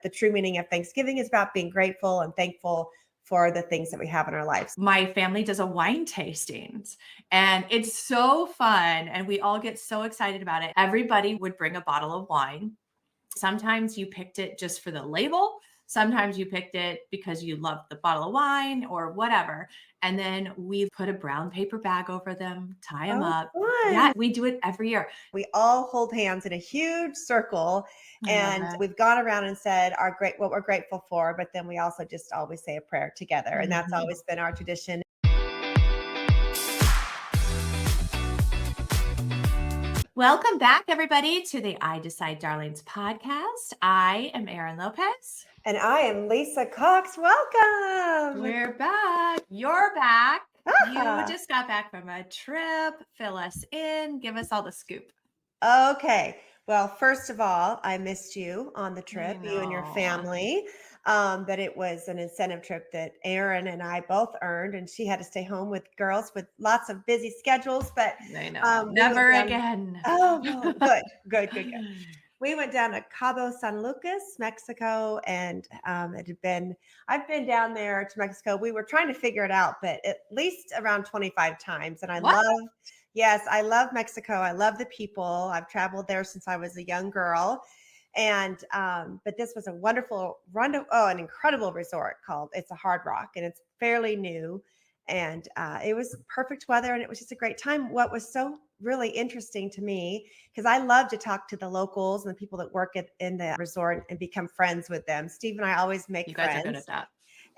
the true meaning of Thanksgiving is about being grateful and thankful for the things that we have in our lives. My family does a wine tastings and it's so fun. And we all get so excited about it. Everybody would bring a bottle of wine. Sometimes you picked it just for the label. Sometimes you picked it because you loved the bottle of wine or whatever. And then we put a brown paper bag over them, tie them up. Fun. Yeah, we do it every year. We all hold hands in a huge circle, and we've gone around and said what we're grateful for, but then we also just always say a prayer together. And that's always been our tradition. Welcome back, everybody, to the I Decide Darlings podcast. I am Erin Lopez. And I am Lisa Cox. Welcome. We're back. You're back. You just got back from a trip. Fill us in. Give us all the scoop. Okay. Well, first of all, I missed you on the trip, you and your family. But it was an incentive trip that Erin and I both earned, and she had to stay home with girls with lots of busy schedules. But I know. Never again. Oh, well, good. We went down to Cabo, San Lucas, Mexico, and I've been down there to Mexico. We were trying to figure it out, but at least around 25 times. And I love Mexico. I love the people. I've traveled there since I was a young girl. And but this was a wonderful an incredible resort it's a Hard Rock, and it's fairly new. And it was perfect weather, and it was just a great time. What was so really interesting to me, because I love to talk to the locals and the people that work in the resort and become friends with them. Steve and I always make friends. You guys are good at that.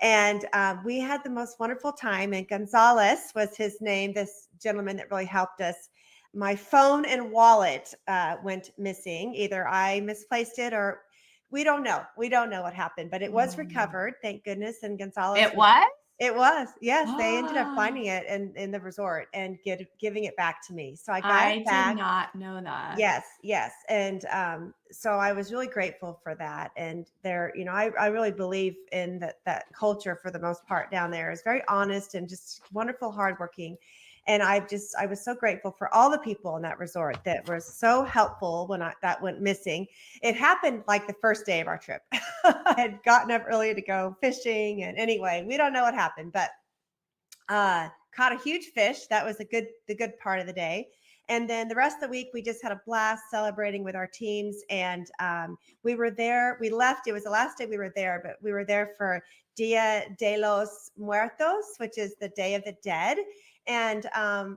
And we had the most wonderful time. And Gonzalez was his name, this gentleman that really helped us. My phone and wallet went missing. Either I misplaced it or we don't know. We don't know what happened, but it was recovered. Thank goodness. And Gonzalez. It was? It was. Yes. They ended up finding it in the resort and giving it back to me. So I got it back. I did not know that. Yes. And so I was really grateful for that. And there, I really believe in that culture for the most part down there is very honest and just wonderful, hardworking. And I was so grateful for all the people in that resort that were so helpful when that went missing. It happened like the first day of our trip. I had gotten up early to go fishing. And anyway, we don't know what happened, but caught a huge fish. That was the good part of the day. And then the rest of the week, we just had a blast celebrating with our teams. And we were there. We left. It was the last day we were there, but we were there for Dia de los Muertos, which is the Day of the Dead. And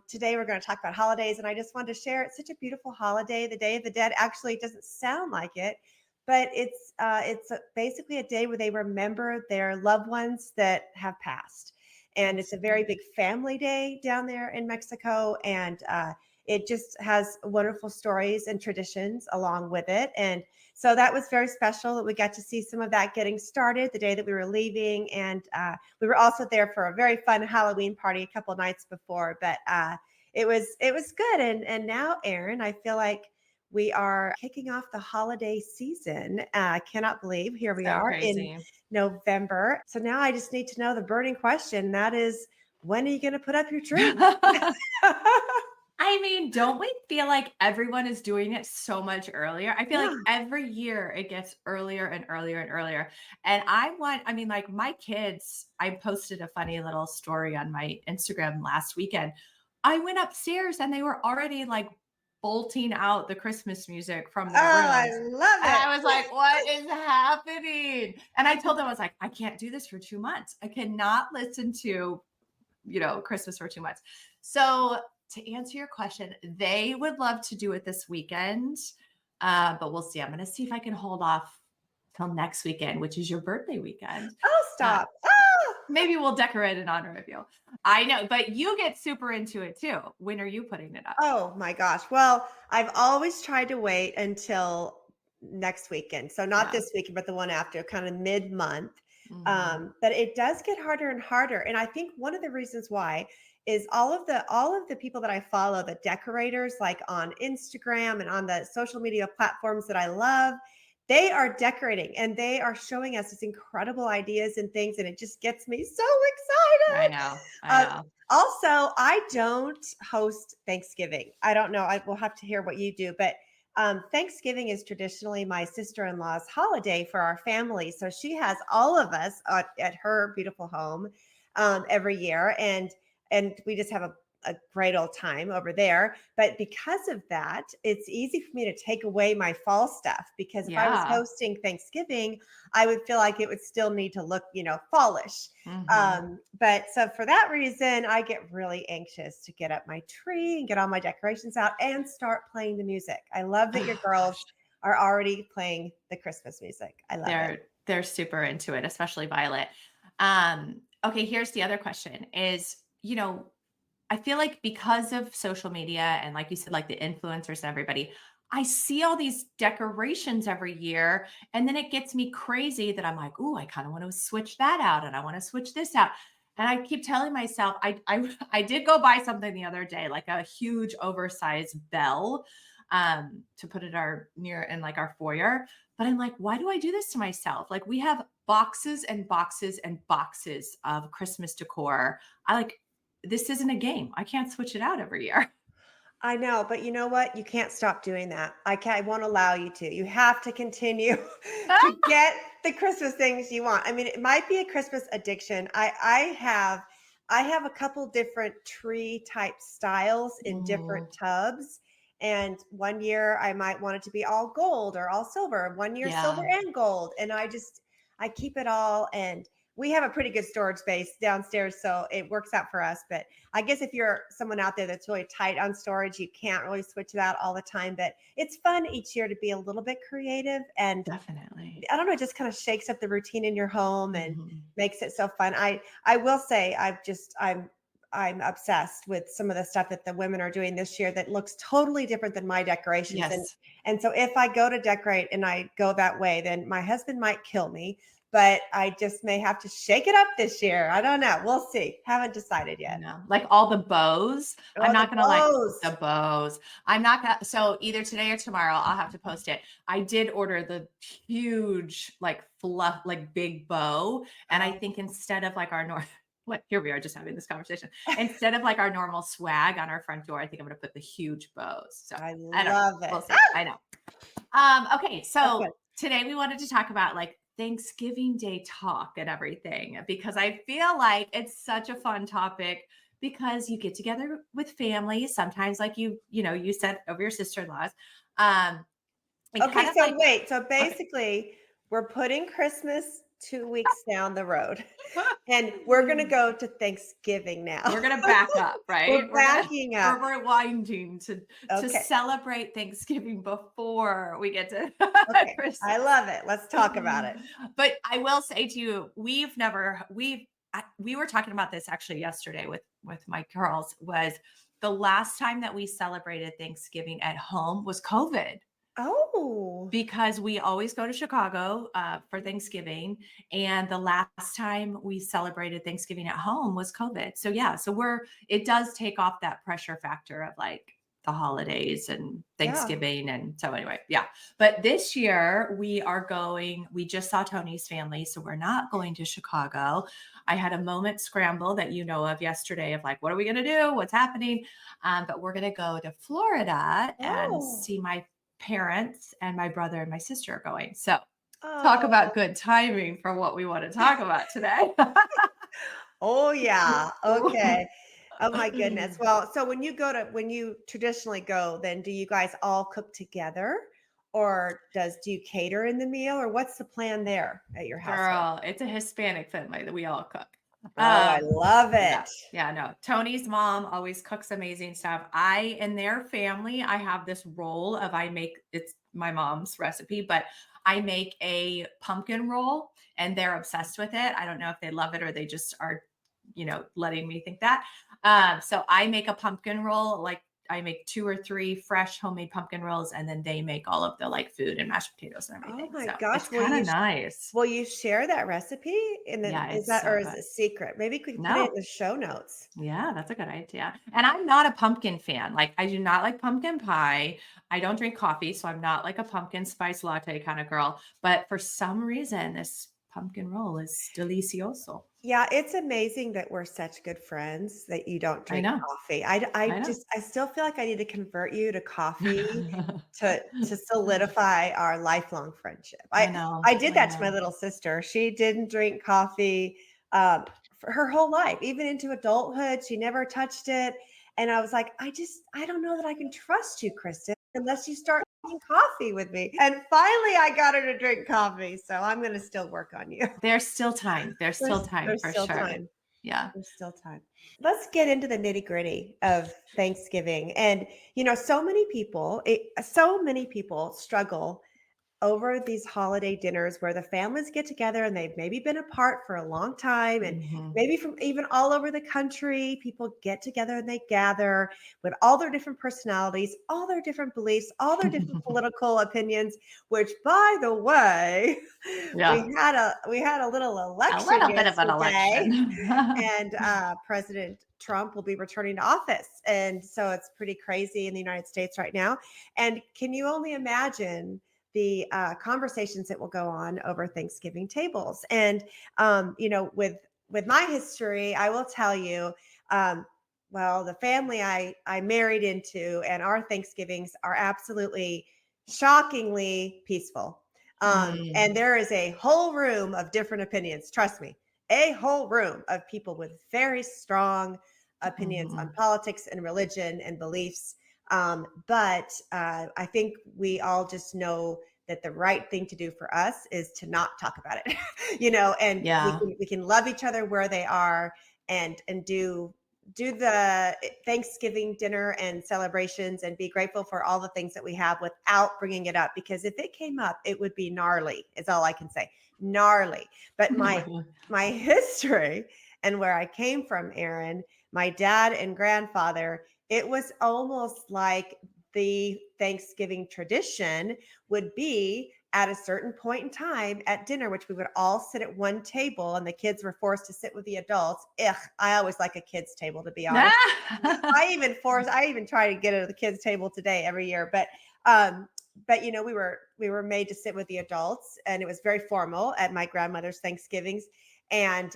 today we're going to talk about holidays. And I just wanted to share, it's such a beautiful holiday. The Day of the Dead actually doesn't sound like it, but it's basically a day where they remember their loved ones that have passed. And it's a very big family day down there in Mexico. And it just has wonderful stories and traditions along with it. And so that was very special that we got to see some of that getting started the day that we were leaving. And we were also there for a very fun Halloween party a couple of nights before. But it was good. And now, Erin, I feel like we are kicking off the holiday season. I cannot believe here we are in November. So now I just need to know the burning question. That is, when are you going to put up your tree? I mean, don't we feel like everyone is doing it so much earlier? I feel like every year it gets earlier and earlier and earlier. And like my kids, I posted a funny little story on my Instagram last weekend. I went upstairs and they were already like bolting out the Christmas music from their rooms. I love it. And I was like, what is happening? And I told them, I was like, I can't do this for 2 months. I cannot listen to, Christmas for 2 months. So to answer your question, they would love to do it this weekend, but we'll see. I'm going to see if I can hold off till next weekend, which is your birthday weekend. Oh, stop. Maybe we'll decorate in honor of you. I know, but you get super into it too. When are you putting it up? Oh my gosh. Well, I've always tried to wait until next weekend. So not this weekend, but the one after, kind of mid-month. But it does get harder and harder. And I think one of the reasons why is all of the people that I follow, the decorators, like on Instagram and on the social media platforms that I love, they are decorating and they are showing us these incredible ideas and things. And it just gets me so excited. I know. Also, I don't host Thanksgiving. I don't know. I will have to hear what you do, but Thanksgiving is traditionally my sister-in-law's holiday for our family. So she has all of us at her beautiful home every year, and we just have a great old time over there. But because of that, it's easy for me to take away my fall stuff because if I was Yeah. hosting Thanksgiving, I would feel like it would still need to look, fallish. Hmm. But so for that reason, I get really anxious to get up my tree and get all my decorations out and start playing the music. I love that your Oh girls gosh. are already playing the Christmas music. I love it. They're super into it, especially Violet. Okay, here's the other question is, I feel like because of social media and like you said, like the influencers and everybody, I see all these decorations every year. And then it gets me crazy that I'm like, ooh, I kind of want to switch that out and I want to switch this out. And I keep telling myself, I did go buy something the other day, like a huge oversized bell, to put it our near in like our foyer. But I'm like, why do I do this to myself? Like we have boxes and boxes and boxes of Christmas decor. I like this isn't a game. I can't switch it out every year. I know, but you know what? You can't stop doing that. I won't allow you to. You have to continue to get the Christmas things you want. I mean, it might be a Christmas addiction. I have a couple different tree type styles in different Mm, tubs. And one year I might want it to be all gold or all silver. One year silver yeah, and gold. And I keep it all, and we have a pretty good storage space downstairs, so it works out for us. But I guess if you're someone out there that's really tight on storage, you can't really switch it out all the time. But it's fun each year to be a little bit creative. And definitely. I don't know, it just kind of shakes up the routine in your home and Mhm. makes it so fun. I will say I'm obsessed with some of the stuff that the women are doing this year that looks totally different than my decorations. And Yes. and so if I go to decorate and I go that way, then my husband might kill me, but I just may have to shake it up this year. I don't know. We'll see. Haven't decided I yet. know. Like all the bows. I'm Oh, the not gonna like the bows. bows. I'm not gonna so either today or tomorrow I'll have to post it. I did order the huge, like fluff, like big bow. And I Oh, think instead of like our north like here we are just having this conversation. Instead of like our normal swag on our front door, I think I'm gonna put the huge bows. So I I don't know. love it. We'll see. I know. Okay, That's good. so today we wanted to talk about like Thanksgiving Day talk and everything because I feel like it's such a fun topic because you get together with family sometimes like you said over your sister-in-laws. Um and kind Okay, of so like wait. So okay. basically, we're putting Christmas 2 weeks down the road, and we're going to go to Thanksgiving now. We're gonna back up, right? We're backing up. We're rewinding to Okay. celebrate Thanksgiving before we get to Okay. I Christmas. love it. Let's talk about it. But I will say to you, we were talking about this actually yesterday with my girls was the last time that we celebrated Thanksgiving at home was COVID Oh, because we always go to Chicago for Thanksgiving, and the last time we celebrated Thanksgiving at home was COVID. So yeah, so it does take off that pressure factor of like the holidays and yeah. Thanksgiving, and so anyway, yeah. But this year we are going. We just saw Tony's family, so we're not going to Chicago. I had a moment scramble that you know of yesterday of like, what are we going to do? What's happening? But we're going to go to Florida and Oh, see my parents and my brother and my sister are going. So talk about oh, good timing for what we want to talk about today. oh, yeah. Okay. Oh my goodness. Well, so when you traditionally go, then do you guys all cook together, or do you cater in the meal, or what's the plan there at your household? Girl, it's a Hispanic family that we all cook. Oh, I love Yeah. it. Yeah, no. Tony's mom always cooks amazing stuff. In their family, I have this role of it's my mom's recipe, but I make a pumpkin roll and they're obsessed with it. I don't know if they love it or they just are, letting me think that. So I make a pumpkin roll, like I make 2 or 3 fresh homemade pumpkin rolls, and then they make all of the like food and mashed potatoes and Oh everything. my So gosh. it's kind of nice. Will you share that recipe? And then Yeah, it's so or is good. it secret? Maybe we could put it in No, the show notes. yeah, that's a good idea. And I'm not a pumpkin fan. Like, I do not like pumpkin pie. I don't drink coffee, so I'm not like a pumpkin spice latte kind of girl. But for some reason, this pumpkin roll is delicioso. Yeah, it's amazing that we're such good friends that you don't I drink know. coffee. I know. I still feel like I need to convert you to coffee to solidify our lifelong friendship. I know. I did I that to my know. little sister. She didn't drink coffee um, for her whole life, even into adulthood. She never touched it. And I was like, I don't know that I can trust you, Kristen, unless you start drinking coffee with me. And finally, I got her to drink coffee. So I'm going to still work on you. There's still time. There's still time There's for still sure. time. Yeah. There's still time. Let's get into the nitty gritty of Thanksgiving. And, so many people struggle over these holiday dinners where the families get together and they've maybe been apart for a long time, and Mhm. maybe from even all over the country people get together and they gather with all their different personalities, all their different beliefs, all their different political opinions, which by the way, Yeah. we had a little A election little bit of an yesterday, election. and President Trump will be returning to office, and so it's pretty crazy in the United States right now. And can you only imagine the conversations that will go on over Thanksgiving tables? And with my history, I will tell you. Well, the family I married into and our Thanksgivings are absolutely shockingly peaceful. Mm, And there is a whole room of different opinions. Trust me, a whole room of people with very strong opinions on mhm. politics and religion and beliefs. But I think we all just know that the right thing to do for us is to not talk about it, and Yeah. we can love each other where they are, and do the Thanksgiving dinner and celebrations and be grateful for all the things that we have without bringing it up. Because if it came up, it would be gnarly, is all I can say. Gnarly. But my history and where I came from, Erin, my dad and grandfather, it was almost like the Thanksgiving tradition would be at a certain point in time at dinner, which we would all sit at one table and the kids were forced to sit with the adults. Ugh, I always like a kids table, to be honest. I even try to get at the kids table today every year, um we were made to sit with the adults, and it was very formal at my grandmother's Thanksgivings. And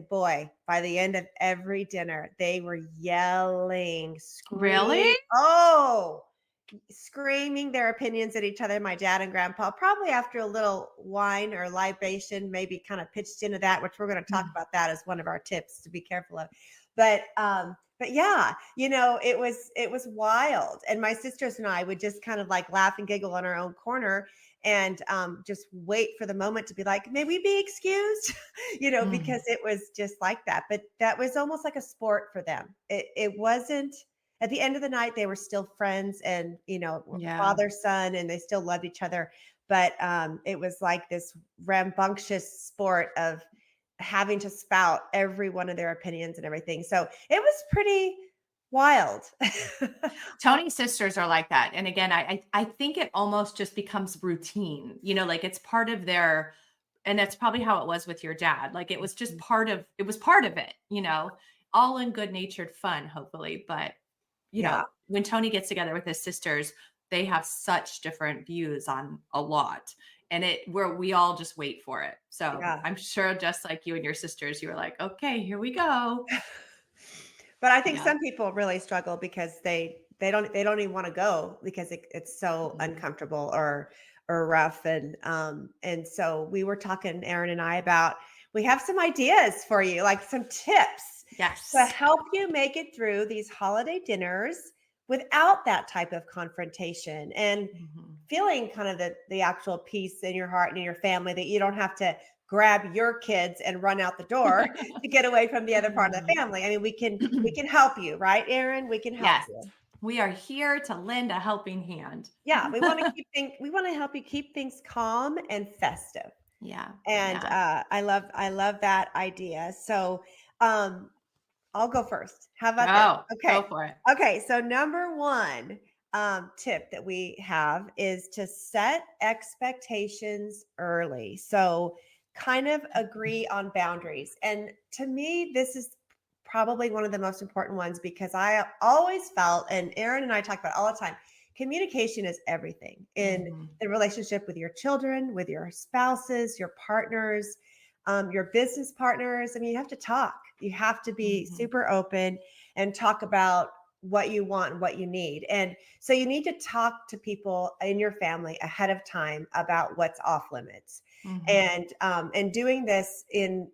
boy, by the end of every dinner, they were yelling, Really? screaming their opinions at each other. My dad and grandpa, probably after a little wine or libation, maybe kind of pitched into that, which we're going to talk Mm. about that as one of our tips to be careful of. But yeah, it was wild. And my sisters and I would just kind of like laugh and giggle in our own corner, and just wait for the moment to be like, may we be excused? Because Mm. it was just like that. But that was almost like a sport for them. It wasn't, at the end of the night, they were still friends, and Yeah. father son, and they still loved each other. But it was like this rambunctious sport of having to spout every one of their opinions and everything. So it was pretty wild. Tony's sisters are like that. And again, I think it almost just becomes routine, like it's part of their, and that's probably how it was with your dad. Like it was just it was part of it, all in good natured fun, hopefully. But, Yeah, when Tony gets together with his sisters, they have such different views on a lot. And we all just wait for it. So yeah. I'm sure just like you and your sisters, you were like, okay, here we go. But I think Yeah. some people really struggle because they don't even want to go because it's so Mhm. uncomfortable or rough. And so we were talking, Erin and I, about, we have some ideas for you, like some tips to Yes. help you make it through these holiday dinners without that type of confrontation, and Mhm. feeling kind of the actual peace in your heart and in your family, that you don't have to grab your kids and run out the door to get away from the other part of the family. I mean, we can help you, right, Erin? We can help Yes, you. we are here to lend a helping hand. Yeah, we want to help you keep things calm and festive. Yeah, And yeah. I love that idea. So um I'll go first. How about this? Go for it. Okay. So number one tip that we have is to set expectations early. So kind of agree on boundaries. And to me, this is probably one of the most important ones, because I always felt, and Erin and I talk about it all the time, communication is everything in Mhm. the relationship with your children, with your spouses, your partners, your business partners. I mean, you have to talk. You have to be Mhm. super open and talk about what you want and what you need. And so you need to talk to people in your family ahead of time about what's off limits. Mhm. And doing this in,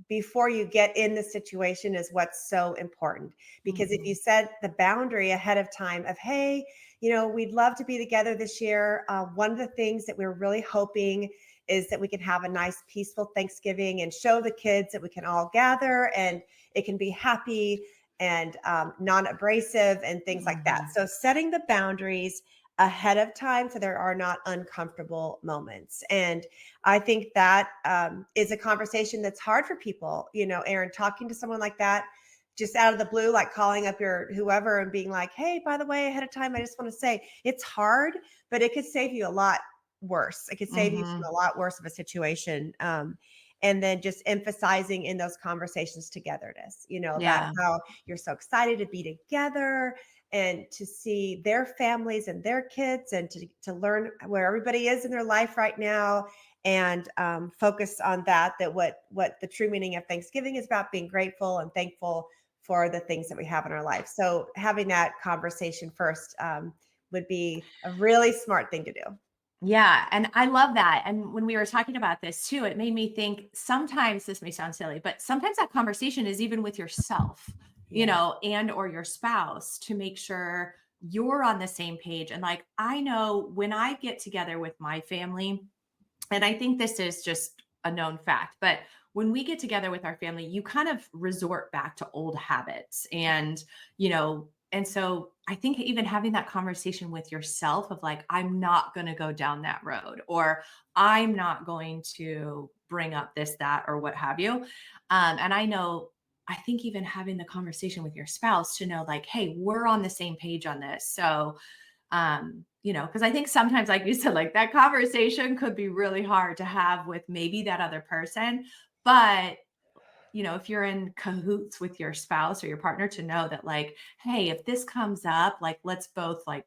before you get in the situation is what's so important. Because if you Mhm. set the boundary ahead of time of, hey, we'd love to be together this year. One of the things that we're really hoping is that we can have a nice, peaceful Thanksgiving and show the kids that we can all gather and it can be happy and non abrasive and things like that. Mhm. So, setting the boundaries ahead of time so there are not uncomfortable moments. And I think that is a conversation that's hard for people. Erin, talking to someone like that just out of the blue, like calling up your whoever and being like, hey, by the way, ahead of time, I just want to say it's hard, but it could save you a lot worse. It could save you from Mhm. a lot worse of a situation. And then just emphasizing in those conversations togetherness, about Yeah. how you're so excited to be together and to see their families and their kids and to learn where everybody is in their life right now and focus on that what the true meaning of Thanksgiving is about, being grateful and thankful for the things that we have in our life. So having that conversation first would be a really smart thing to do. Yeah, and I love that, and when we were talking about this too, it made me think sometimes this may sound silly, but sometimes that conversation is even with yourself, Yeah. and or your spouse to make sure you're on the same page, and, like, I know when I get together with my family, and I think this is just a known fact, but when we get together with our family, you kind of resort back to old habits. And so I think even having that conversation with yourself of like, I'm not going to go down that road, or I'm not going to bring up this, that, or what have you. And I know, I think even having the conversation with your spouse to know, like, hey, we're on the same page on this. So because I think sometimes, like you said, like that conversation could be really hard to have with maybe that other person. But, if you're in cahoots with your spouse or your partner to know that, like, hey, if this comes up, like, let's both like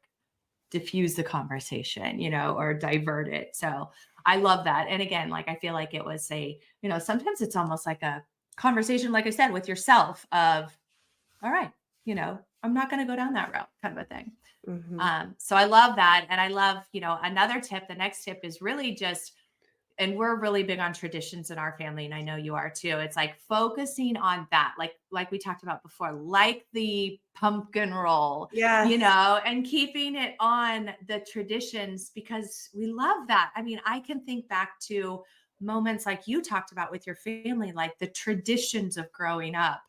diffuse the conversation, or divert it. So I love that. And again, like, I feel like it was sometimes it's almost like a conversation, like I said, with yourself of, all right, I'm not going to go down that route kind of a thing. Hmm. So I love that. And I love, another tip. The next tip is really just, and we're really big on traditions in our family. And I know you are too. It's like focusing on that, like we talked about before, like the pumpkin roll, Yes. and keeping it on the traditions because we love that. I mean, I can think back to moments like you talked about with your family, like the traditions of growing up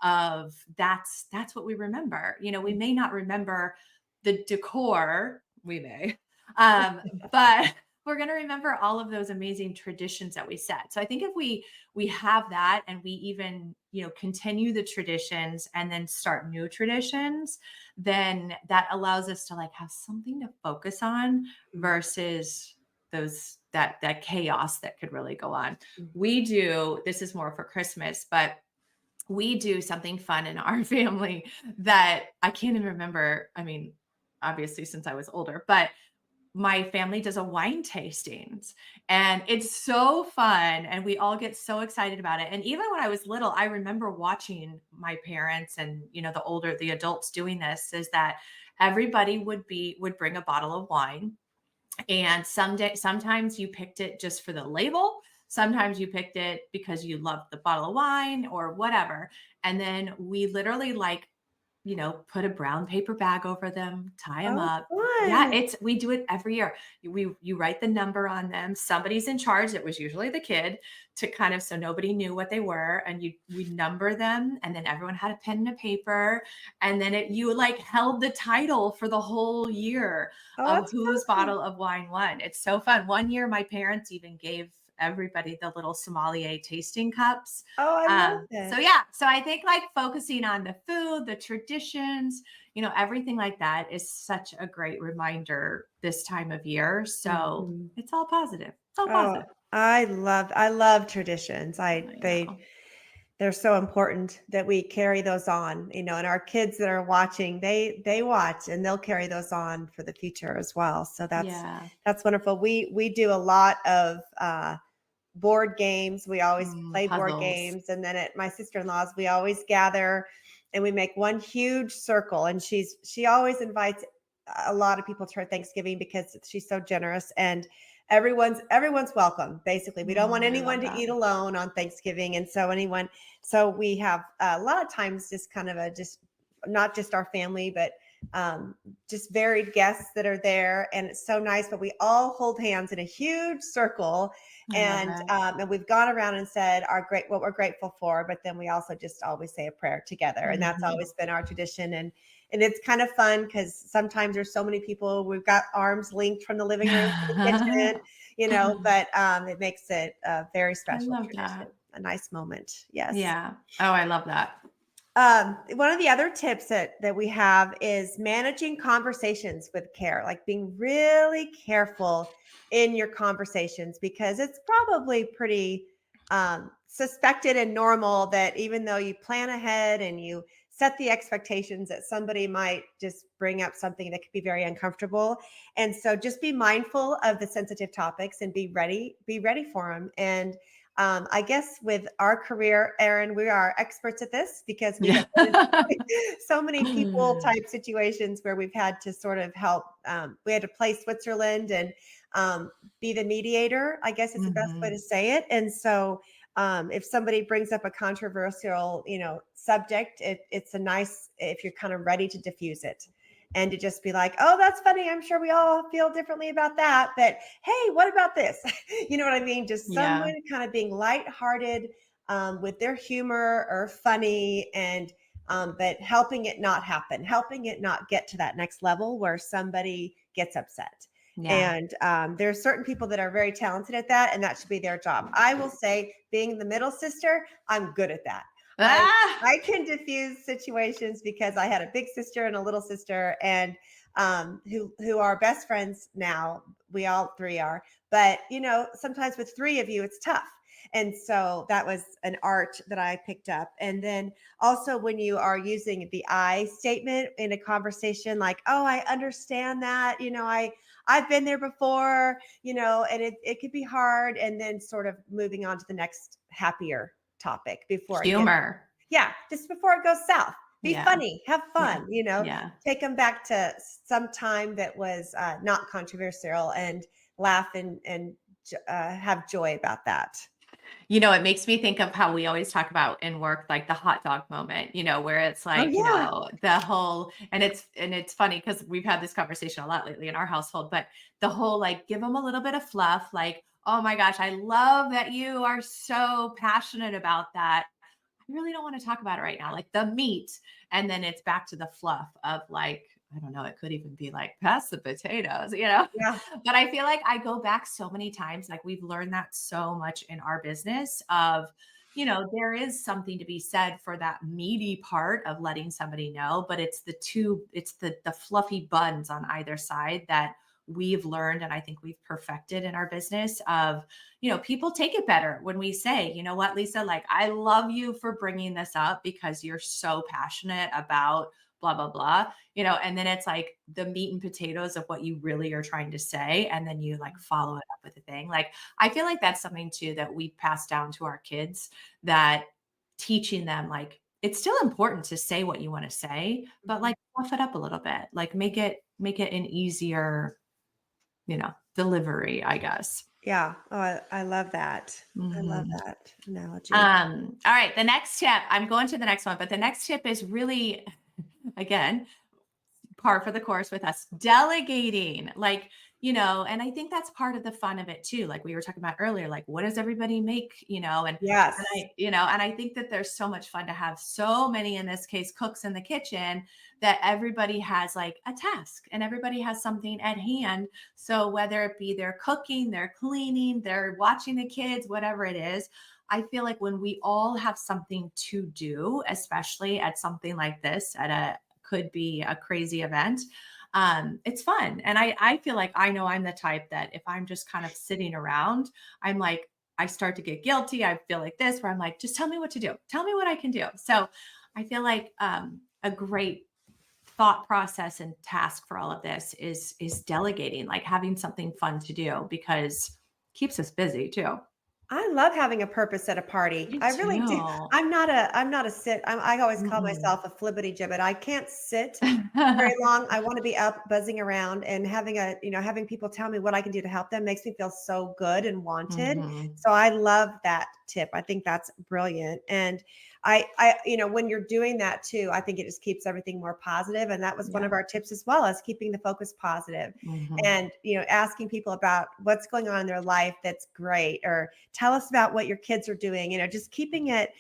of that's what we remember. We may not remember the decor, we may, but we're going to remember all of those amazing traditions that we set. So I think if we have that and we even, continue the traditions and then start new traditions, then that allows us to like have something to focus on versus that chaos that could really go on. Mhm. We do, this is more for Christmas, but we do something fun in our family that I can't even remember. I mean, obviously since I was older, but my family does a wine tastings and it's so fun and we all get so excited about it. And even when I was little, I remember watching my parents and the adults doing this is that everybody would bring a bottle of wine, and sometimes you picked it just for the label. Sometimes you picked it because you loved the bottle of wine or whatever. And then we literally like put a brown paper bag over them, tie them Oh, up. Yeah, fun. we do it every year. You write the number on them. Somebody's in charge. It was usually the kid to kind of so nobody knew what they were, and we number them, and then everyone had a pen and a paper, and then you like held the title for the whole year Oh, of that's whose fun. bottle of wine won. It's so fun. One year, my parents even gave everybody the little sommelier tasting cups. Oh, I love So that. yeah, so I think like focusing on the food, the traditions, everything like that is such a great reminder this time of year. So Mhm. it's all positive. It's all Oh, positive. I love traditions. I I they know. They're so important that we carry those on, and our kids that are watching, they watch and they'll carry those on for the future as well. So Yeah. that's wonderful. We do a lot of board games. We always play board Puzzles. games. And then at my sister-in-law's, we always gather and we make one huge circle. And she always invites a lot of people to her Thanksgiving because she's so generous, and everyone's welcome. Basically, we don't want I anyone love to that. eat alone on Thanksgiving. And so we have a lot of times just kind of a just not just our family, but just varied guests that are there, and it's so nice. But we all hold hands in a huge circle, I love that. and we've gone around and said what we're grateful for, but then we also just always say a prayer together, and that's Mhm. always been our tradition. And it's kind of fun because sometimes there's so many people. We've got arms linked from the living room to the kitchen, but it makes it a very I special love tradition, that. a nice moment. Yes. Yeah. Oh, I love that. One of the other tips that we have is managing conversations with care, like being really careful in your conversations, because it's probably pretty suspected and normal that even though you plan ahead and you set the expectations, that somebody might just bring up something that could be very uncomfortable. And so just be mindful of the sensitive topics and be ready for them. And I guess with our career, Erin, we are experts at this because we Yeah. have been in so many people type situations where we've had to sort of help. We had to play Switzerland and be the mediator, I guess is the best way to Mhm. say it. And so if somebody brings up a controversial, subject, it's a nice, if you're kind of ready to diffuse it and to just be like, oh, that's funny. I'm sure we all feel differently about that. But hey, what about this? You know what I mean? Just Yeah. someone kind of being lighthearted with their humor or funny, and but helping it not happen, helping it not get to that next level where somebody gets upset. Yeah. And there are certain people that are very talented at that, and that should be their job. I will say, being the middle sister, I'm good at that. I Ah! I can diffuse situations because I had a big sister and a little sister, and who are best friends now. We all three are, but sometimes with three of you, it's tough. And so that was an art that I picked up. And then also when you are using the I statement in a conversation, like, oh, I understand that, I've been there before, and it could be hard. And then sort of moving on to the next happier topic before it gets, Humor. yeah, just before it goes south. Be Yeah. funny, have Yeah. fun, Yeah. take them back to some time that was not controversial, and laugh and have joy about that. It makes me think of how we always talk about in work, like the hot dog moment, where it's Oh, like, yeah. the whole, and it's funny because we've had this conversation a lot lately in our household, but the whole like give them a little bit of fluff, like, oh my gosh, I love that you are so passionate about that. I really don't want to talk about it right now, like the meat. And then it's back to the fluff of like, I don't know, it could even be like, pass the potatoes. Yeah. But I feel like I go back so many times, like we've learned that so much in our business of, there is something to be said for that meaty part of letting somebody know, but it's the fluffy buns on either side that we've learned and I think we've perfected in our business of, people take it better when we say, you know what, Lisa, like, I love you for bringing this up because you're so passionate about blah, blah, blah, and then it's like the meat and potatoes of what you really are trying to say. And then you like follow it up with a thing. Like, I feel like that's something too that we pass down to our kids, that teaching them, like, it's still important to say what you want to say, but Mhm. like fluff it up a little bit, like make it an easier, delivery, I guess. Yeah. Oh, I love that. I love Mhm. that analogy. All right. The next tip, I'm going to the next one, but the next tip is really, again, par for the course with us, delegating, like, and I think that's part of the fun of it too, like we were talking about earlier, like what does everybody make, and Yes. I think that there's so much fun to have so many, in this case, cooks in the kitchen, that everybody has like a task and everybody has something at hand. So whether it be they're cooking, they're cleaning, they're watching the kids, whatever it is, I feel like when we all have something to do, especially at something like this, at a could be a crazy event, it's fun. And I feel like I know I'm the type that if I'm just kind of sitting around, I'm like, I start to get guilty. I feel like this, where I'm like, just tell me what to do. Tell me what I can do. So I feel like a great thought process and task for all of this is delegating, like having something fun to do because it keeps us busy too. I love having a purpose at a party. Me I really do. too. I'm not a sit. I always call Mm-mm. myself a flibbity gibbet. I can't sit very long. I want to be up buzzing around, and having people tell me what I can do to help them makes me feel so good and wanted. Mhm. So I love that tip. I think that's brilliant. And when you're doing that too, I think it just keeps everything more positive. And that was one Yeah. of our tips as well, as keeping the focus positive Mhm. and, asking people about what's going on in their life that's great, or tell us about what your kids are doing, just keeping it,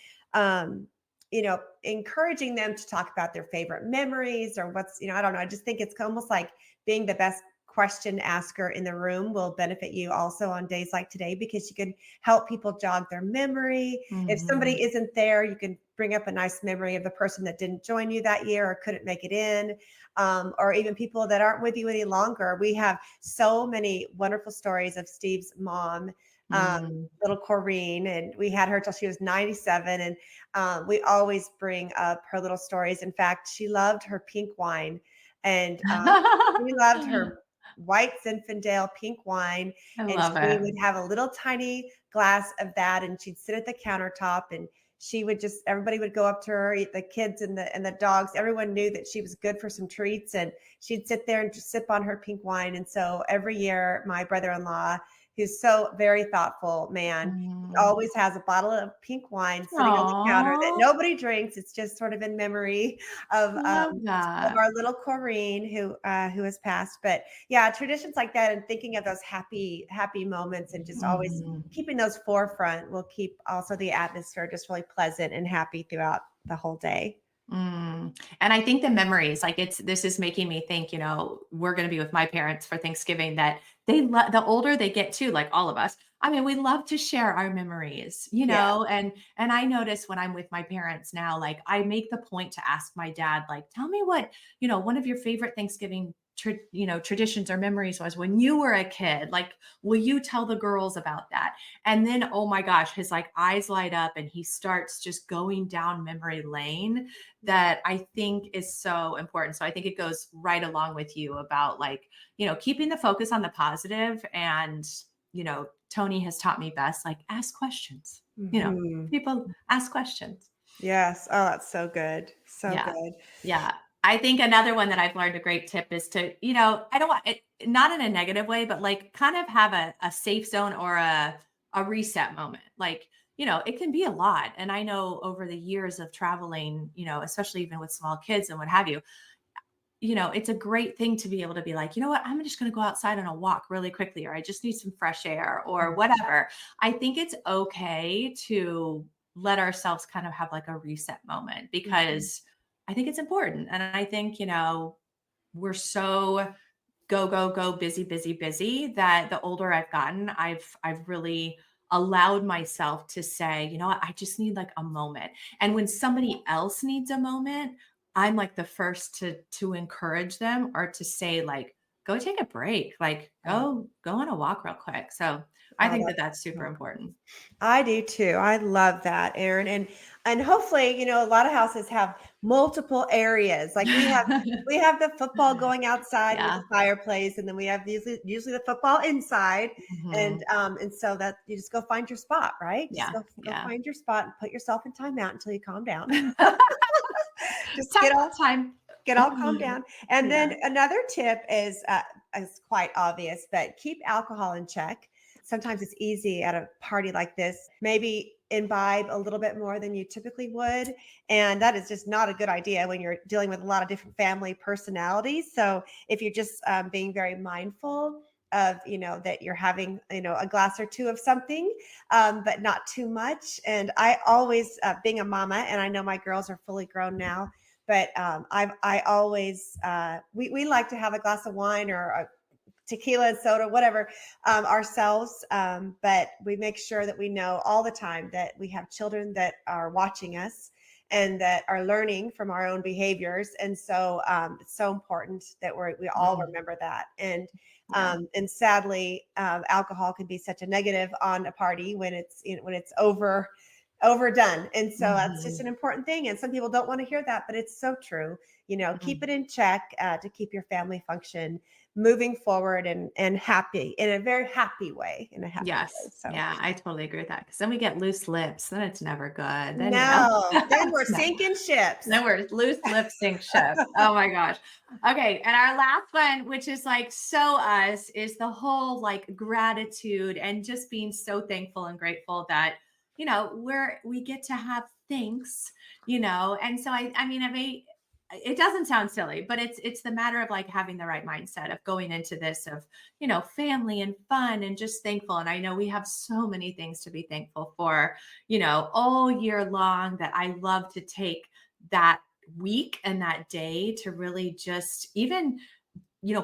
encouraging them to talk about their favorite memories or what's, I don't know. I just think it's almost like being the best question asker in the room will benefit you also on days like today, because you can help people jog their memory. If Mhm. somebody isn't there, you can bring up a nice memory of the person that didn't join you that year or couldn't make it in, or even people that aren't with you any longer. We have so many wonderful stories of Steve's mom, Mm. little Corrine, and we had her till she was 97. And we always bring up her little stories. In fact, she loved her pink wine, and she loved her white Zinfandel pink wine. I And love she it. would have a little tiny glass of that, and she'd sit at the countertop, and she would just everybody would go up to her, the kids and the dogs. Everyone knew that she was good for some treats, and she'd sit there and just sip on her pink wine. And so every year, my brother-in-law, who's so very thoughtful man, Mm. always has a bottle of pink wine sitting on the counter that Aw, nobody drinks. It's just sort of in memory of love that. our little Corrine, who has passed. But yeah, traditions like that and thinking of those happy moments and just always Mhm. keeping those forefront will keep also the atmosphere just really pleasant and happy throughout the whole day. Mm. And I think the memories, like this is making me think, we're going to be with my parents for Thanksgiving that the older they get too, like all of us. I mean, we love to share our memories, Yeah. and I notice when I'm with my parents now, like I make the point to ask my dad, like, tell me what, one of your favorite Thanksgiving traditions or memories was when you were a kid. Like, will you tell the girls about that? And then, oh my gosh, his like eyes light up and he starts just going down memory lane that I think is so important. So I think it goes right along with you about like, keeping the focus on the positive. And, Tony has taught me best, like ask questions, Mhm. people ask questions. Yes. Oh, that's so good. So Yeah. good. Yeah. I think another one that I've learned, a great tip is to, I don't want it, not in a negative way, but like kind of have a safe zone or a reset moment. Like, it can be a lot. And I know over the years of traveling, especially even with small kids and what have you, it's a great thing to be able to be like, you know what, I'm just going to go outside on a walk really quickly, or I just need some fresh air or whatever. I think it's okay to let ourselves kind of have like a reset moment Mhm. because I think it's important. And I think, we're so go, go, go, busy, busy, busy that the older I've gotten, I've really allowed myself to say, you know what, I just need like a moment. And when somebody else needs a moment, I'm like the first to encourage them or to say, like, go take a break, like Oh, go on a walk real quick. So I oh, think that that's that's super so important. I do too. I love that, Erin. And hopefully, a lot of houses have multiple areas. Like we have the football going outside with Yeah. the fireplace, and then we have usually the football inside. And Hmm. and so that you just go find your spot, right? Just Yeah. go Yeah. find your spot and put yourself in timeout until you calm down. Just Time time. get all calmed down. And Yeah. then another tip is quite obvious, but keep alcohol in check. Sometimes it's easy at a party like this, maybe imbibe a little bit more than you typically would. And that is just not a good idea when you're dealing with a lot of different family personalities. So if you're just being very mindful of, that you're having, a glass or two of something, but not too much. And I always, being a mama, and I know my girls are fully grown now, but I always we like to have a glass of wine or a tequila and soda, whatever, ourselves. But we make sure that we know all the time that we have children that are watching us, and that are learning from our own behaviors. And so it's so important that we all remember that. And sadly, alcohol can be such a negative on a party when it's overdone. And so that's just an important thing. And some people don't want to hear that, but it's so true. Keep it in check to keep your family function moving forward and happy in a very happy way. Yes. So Yeah, I totally agree with that. Because then we get loose lips. Then it's never good. Then, no, then we're No. sinking ships. Then we're loose lip sync ships. Oh my gosh. Okay. And our last one, which is like so us, is the whole like gratitude and just being so thankful and grateful that, we get to have things, And so I mean, it doesn't sound silly, but it's the matter of like having the right mindset of going into this of, family and fun and just thankful. And I know we have so many things to be thankful for, all year long, that I love to take that week and that day to really just even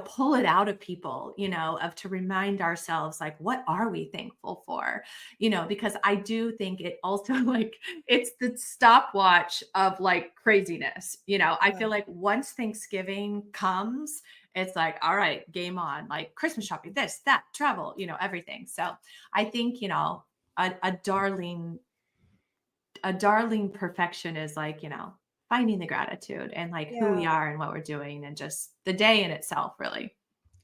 pull it out of people, to remind ourselves, like, what are we thankful for? Because I do think it also like it's the stopwatch of like craziness. I feel like once Thanksgiving comes, it's like, all right, game on, like Christmas shopping, this, that, travel, everything. So I think, a darling perfection is like, finding the gratitude and like who we are and what we're doing and just the day in itself, really.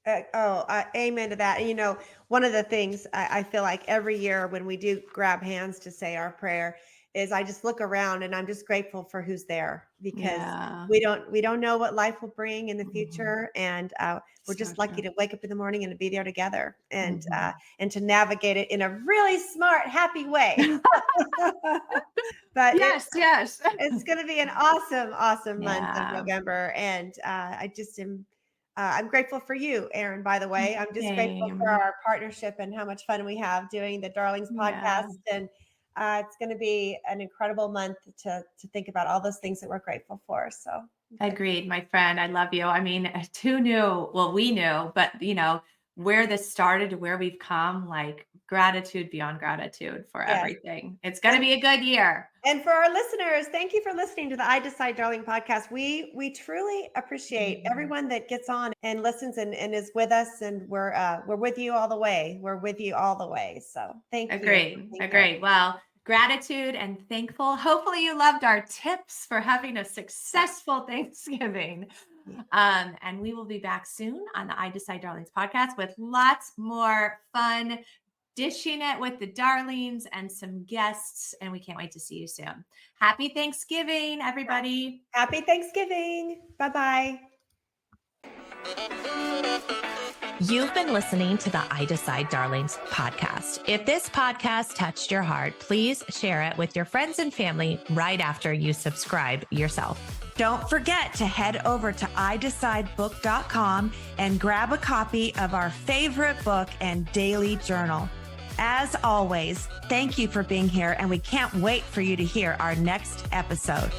Amen to that. And, one of the things I feel like every year when we do grab hands to say our prayer is I just look around and I'm just grateful for who's there, because we don't know what life will bring in the future. And we're just lucky to wake up in the morning and to be there together and to navigate it in a really smart, happy way. But yes. it's going to be an awesome month of November. And I just am, I'm grateful for you, Erin, by the way. I'm just grateful for our partnership and how much fun we have doing the Darlings podcast. And it's going to be an incredible month to think about all those things that we're grateful for. So agreed, my friend. I love you. I mean, who knew? Well, we knew, but where this started to where we've come, like gratitude beyond gratitude for everything. It's going to be a good year. And for our listeners, thank you for listening to the I Decide Darling podcast. We truly appreciate everyone that gets on and listens and is with us. And we're with you all the way. We're with you all the way. So thank you. Agreed. Well, gratitude and thankful. Hopefully you loved our tips for having a successful Thanksgiving. And we will be back soon on the I Decide Darlings podcast with lots more fun, dishing it with the darlings and some guests. And we can't wait to see you soon. Happy Thanksgiving, everybody. Happy Thanksgiving. Bye-bye. You've been listening to the I Decide Darlings podcast. If this podcast touched your heart, please share it with your friends and family right after you subscribe yourself. Don't forget to head over to iDecideBook.com and grab a copy of our favorite book and daily journal. As always, thank you for being here, and we can't wait for you to hear our next episode.